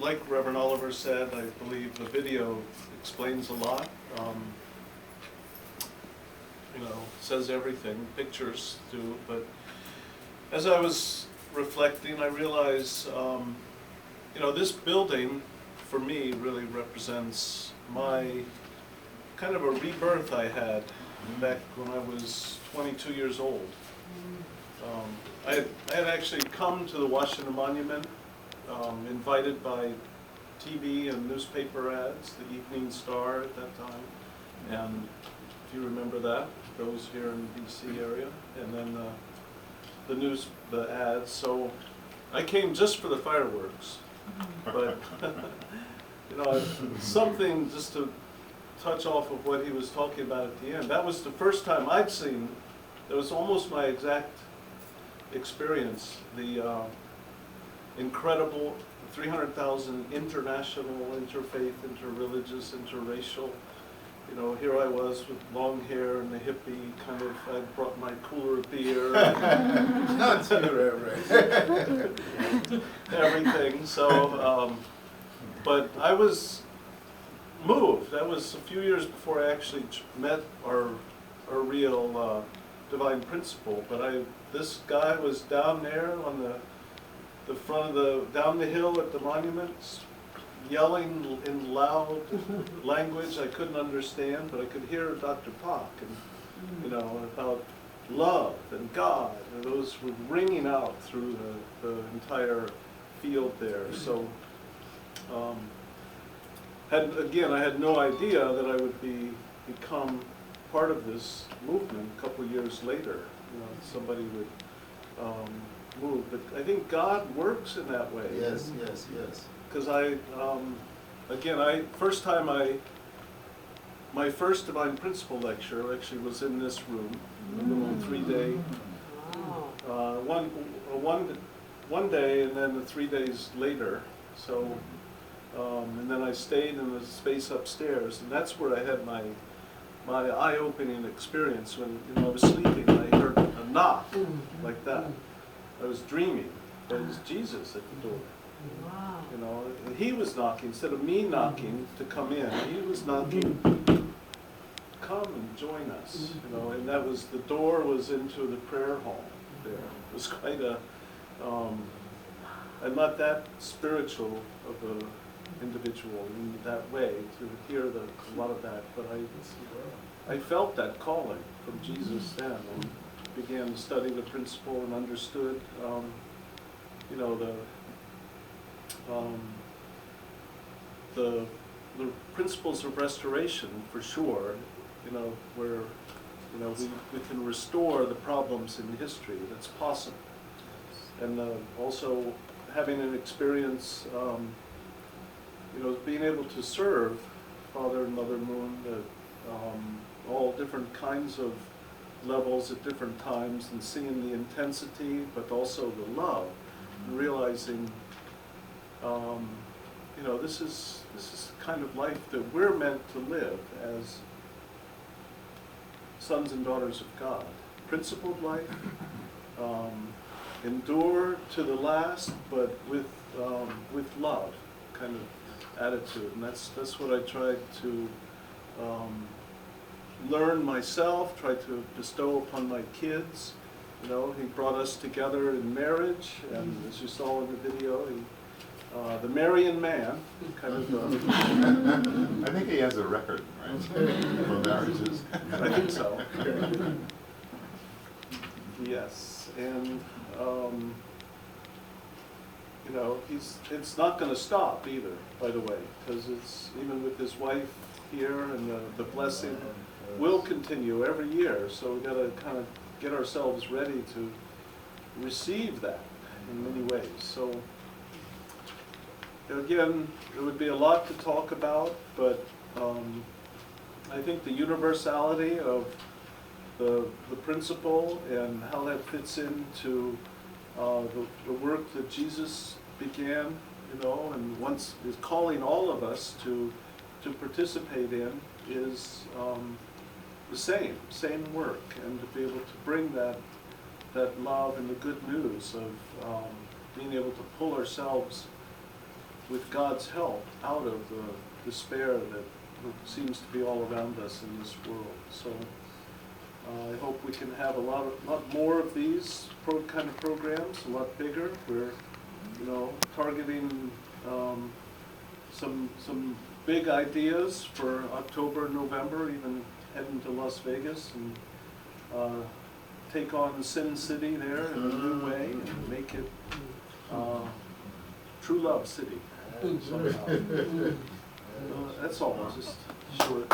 like Reverend Oliver said, I believe the video explains a lot. Says everything, pictures do, but as I was reflecting, I realized, this building, for me, really represents my kind of a rebirth I had back when I was 22 years old. I had actually come to the Washington Monument, invited by TV and newspaper ads, the Evening Star at that time, and if you remember that, those here in the DC area, and then the ads. So I came just for the fireworks, but something just to touch off of what he was talking about at the end. That was the first time I'd seen. It was almost my exact experience. The incredible 300,000 international, interfaith, interreligious, interracial. Here I was with long hair and a hippie kind of. I brought my cooler of beer. Not too right. Everything. So, but I was moved. That was a few years before I actually met our real divine principal. But this guy was down there on the front of down the hill at the monuments, yelling in loud language I couldn't understand, but I could hear Dr. Pak and about love and God, and those were ringing out through the entire field there. So I had no idea that I would become part of this movement a couple of years later. Somebody would move, but I think God works in that way. Yes. Because my first Divine Principle lecture actually was in this room, a little 3-day, one day and then the 3 days later. So, and then I stayed in the space upstairs, and that's where I had my eye-opening experience when I was sleeping. I heard a knock like that. I was dreaming, but it was Jesus at the door. Wow. And he was knocking instead of me knocking to come in. He was knocking, come and join us. And that was, the door was into the prayer hall there. It was quite I'm not that spiritual of an individual in that way to hear a lot of that, but I felt that calling from Jesus then, and began to study the principle and understood, the principles of restoration, for sure, where we can restore the problems in history. That's possible. And also having an experience, being able to serve Father and Mother Moon at all different kinds of levels at different times, and seeing the intensity, but also the love, and realizing, this is the kind of life that we're meant to live as sons and daughters of God. Principled life, endure to the last, but with love kind of attitude, and that's what I tried to learn myself, try to bestow upon my kids. He brought us together in marriage, and as you saw in the video, the Marian man, kind of. I think he has a record, right, for marriages. I think so. Yes, and it's not going to stop either, by the way, because it's even with his wife here, and the blessing will continue every year. So we've got to kind of get ourselves ready to receive that in many ways. So again, it would be a lot to talk about, but I think the universality of the principle and how that fits into the work that Jesus began, and once is calling all of us to participate in, is the same work, and to be able to bring that love and the good news of being able to pull ourselves with God's help, out of the despair that seems to be all around us in this world. So I hope we can have a lot more of these kind of programs, a lot bigger. We're, targeting some big ideas for October, November, even heading to Las Vegas and take on Sin City there in a new way and make it True Love City somehow. That's all, just short.